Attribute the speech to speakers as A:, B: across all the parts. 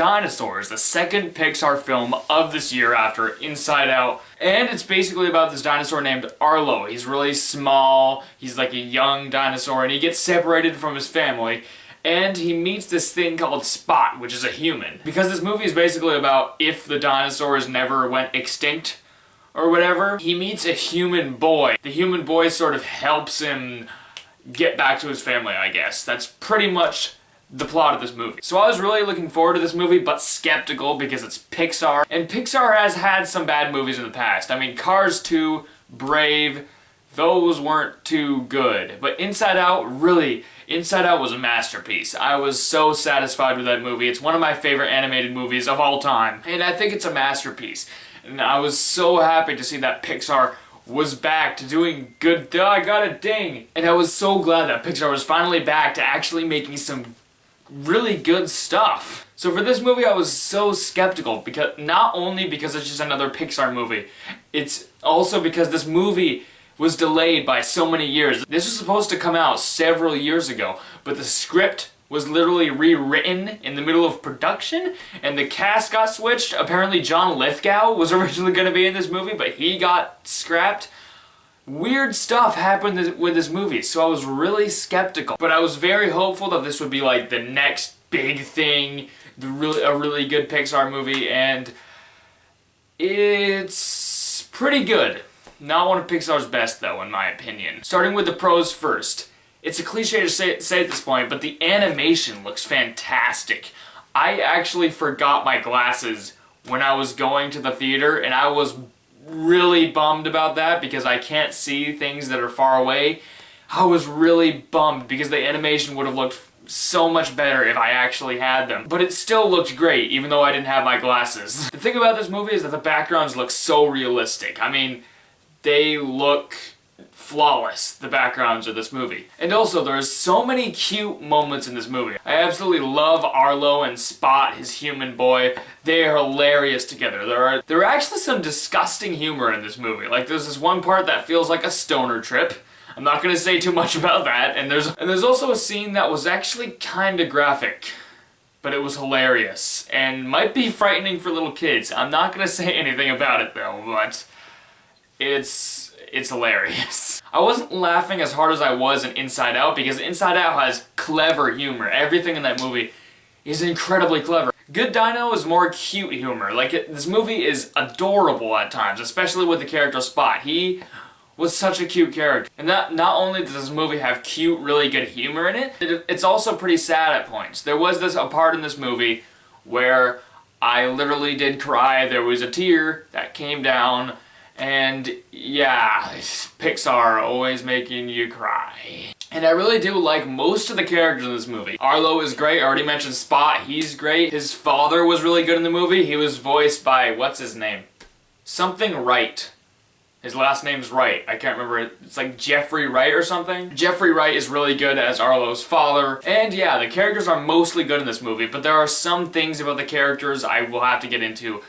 A: Dinosaur is the second Pixar film of this year after Inside Out, and it's basically about this dinosaur named Arlo. He's really small, he's like a young dinosaur, and he gets separated from his family, and he meets this thing called Spot, which is a human. Because this movie is basically about if the dinosaurs never went extinct, or whatever, he meets a human boy. The human boy sort of helps him get back to his family, I guess. That's pretty much the plot of this movie. So I was really looking forward to this movie, but skeptical because it's Pixar. And Pixar has had some bad movies in the past. I mean, Cars 2, Brave, those weren't too good. But Inside Out, really, Inside Out was a masterpiece. I was so satisfied with that movie. It's one of my favorite animated movies of all time. And I think it's a masterpiece. And I was so happy to see that Pixar was back to doing good. I got a ding! And I was so glad that Pixar was finally back to actually making some really good stuff. So for this movie I was so skeptical, because not only because it's just another Pixar movie, it's also because this movie was delayed by so many years. This was supposed to come out several years ago, but the script was literally rewritten in the middle of production, and the cast got switched. Apparently John Lithgow was originally going to be in this movie, but he got scrapped. Weird stuff happened with this movie, so I was really skeptical. But I was very hopeful that this would be like the next big thing, a really good Pixar movie, and it's pretty good. Not one of Pixar's best though, in my opinion. Starting with the pros first. It's a cliche to say at this point, but the animation looks fantastic. I actually forgot my glasses when I was going to the theater, and I was really bummed about that because I can't see things that are far away. I was really bummed because the animation would have looked so much better if I actually had them. But it still looked great, even though I didn't have my glasses. The thing about this movie is that the backgrounds look so realistic. I mean, they look flawless, the backgrounds of this movie. And also, there's so many cute moments in this movie. I absolutely love Arlo and Spot, his human boy. They are hilarious together. There are actually some disgusting humor in this movie. Like, there's this one part that feels like a stoner trip. I'm not gonna say too much about that. And there's also a scene that was actually kinda graphic, but it was hilarious and might be frightening for little kids. I'm not gonna say anything about it though, but it's hilarious. I wasn't laughing as hard as I was in Inside Out because Inside Out has clever humor. Everything in that movie is incredibly clever. Good Dino is more cute humor. Like, this movie is adorable at times, especially with the character Spot. He was such a cute character. And not only does this movie have cute, really good humor in it, it's also pretty sad at points. There was a part in this movie where I literally did cry. There was a tear that came down. And yeah, Pixar always making you cry. And I really do like most of the characters in this movie. Arlo is great, I already mentioned Spot, he's great. His father was really good in the movie. He was voiced by, what's his name? Something Wright. His last name's Wright. I can't remember it. It's like Jeffrey Wright or something. Jeffrey Wright is really good as Arlo's father. And yeah, the characters are mostly good in this movie, but there are some things about the characters I will have to get into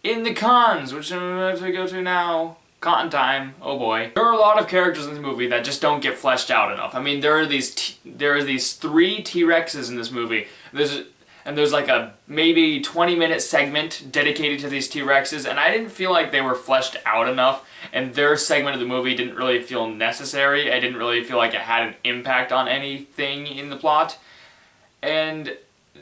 A: in the cons, which I'm about to go to now. Con time, oh boy. There are a lot of characters in this movie that just don't get fleshed out enough. I mean, there are these 3 T-Rexes in this movie. There's like a maybe 20-minute segment dedicated to these T-Rexes, and I didn't feel like they were fleshed out enough, and their segment of the movie didn't really feel necessary. I didn't really feel like it had an impact on anything in the plot, and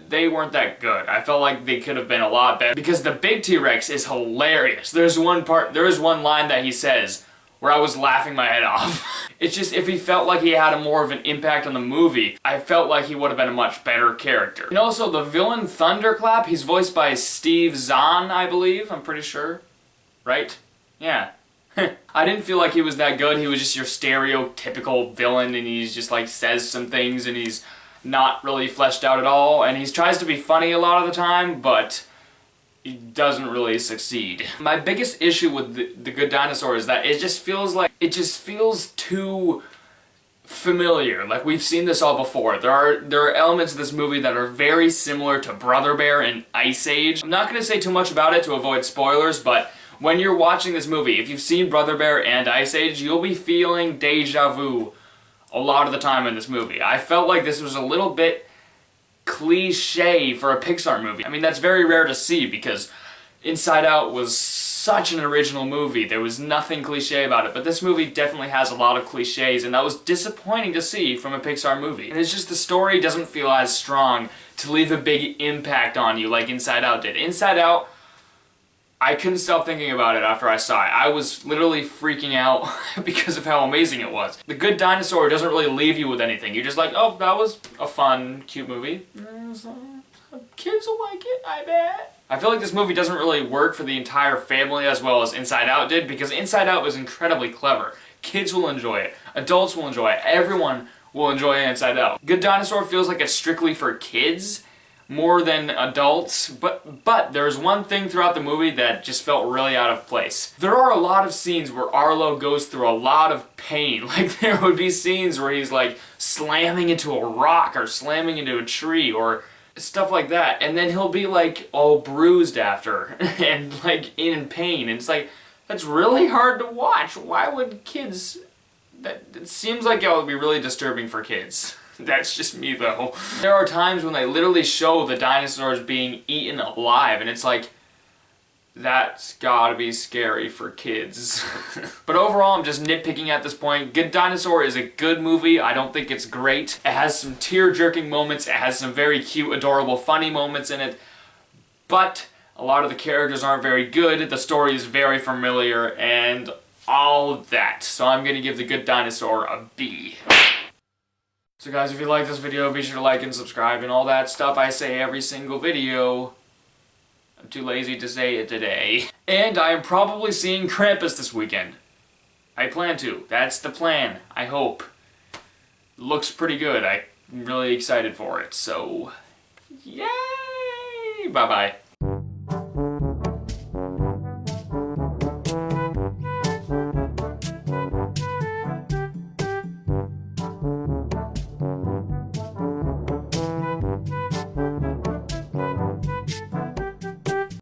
A: they weren't that good. I felt like they could have been a lot better because the big T-Rex is hilarious. There is one line that he says where I was laughing my head off. It's just, if he felt like he had more of an impact on the movie, I felt like he would have been a much better character. And also the villain Thunderclap, he's voiced by Steve Zahn, I believe, I'm pretty sure. Right? Yeah. I didn't feel like he was that good. He was just your stereotypical villain, and he's just like says some things and he's not really fleshed out at all, and he tries to be funny a lot of the time, but he doesn't really succeed. My biggest issue with the Good Dinosaur is that it just feels too familiar. Like, we've seen this all before. There are elements of this movie that are very similar to Brother Bear and Ice Age. I'm not going to say too much about it to avoid spoilers, but when you're watching this movie, if you've seen Brother Bear and Ice Age, you'll be feeling deja vu a lot of the time in this movie. I felt like this was a little bit cliche for a Pixar movie. I mean, that's very rare to see because Inside Out was such an original movie. There was nothing cliche about it, but this movie definitely has a lot of cliches, and that was disappointing to see from a Pixar movie. And it's just the story doesn't feel as strong to leave a big impact on you like Inside Out did. Inside Out, I couldn't stop thinking about it after I saw it. I was literally freaking out because of how amazing it was. The Good Dinosaur doesn't really leave you with anything. You're just like, oh, that was a fun, cute movie. Kids will like it, I bet. I feel like this movie doesn't really work for the entire family as well as Inside Out did, because Inside Out was incredibly clever. Kids will enjoy it. Adults will enjoy it. Everyone will enjoy Inside Out. Good Dinosaur feels like it's strictly for kids more than adults, but there's one thing throughout the movie that just felt really out of place. There are a lot of scenes where Arlo goes through a lot of pain. Like, there would be scenes where he's like slamming into a rock or slamming into a tree or stuff like that, and then he'll be like all bruised after and like in pain, and it's like, that's really hard to watch. Why would kids... it seems like it would be really disturbing for kids. That's just me though. There are times when they literally show the dinosaurs being eaten alive, and it's like, that's gotta be scary for kids. But overall, I'm just nitpicking at this point. Good Dinosaur is a good movie. I don't think it's great. It has some tear-jerking moments. It has some very cute, adorable, funny moments in it. But a lot of the characters aren't very good. The story is very familiar and all of that. So I'm gonna give The Good Dinosaur a B. So guys, if you like this video, be sure to like and subscribe and all that stuff I say every single video. I'm too lazy to say it today. And I am probably seeing Krampus this weekend. I plan to. That's the plan. I hope. Looks pretty good. I'm really excited for it. So, yay! Bye-bye.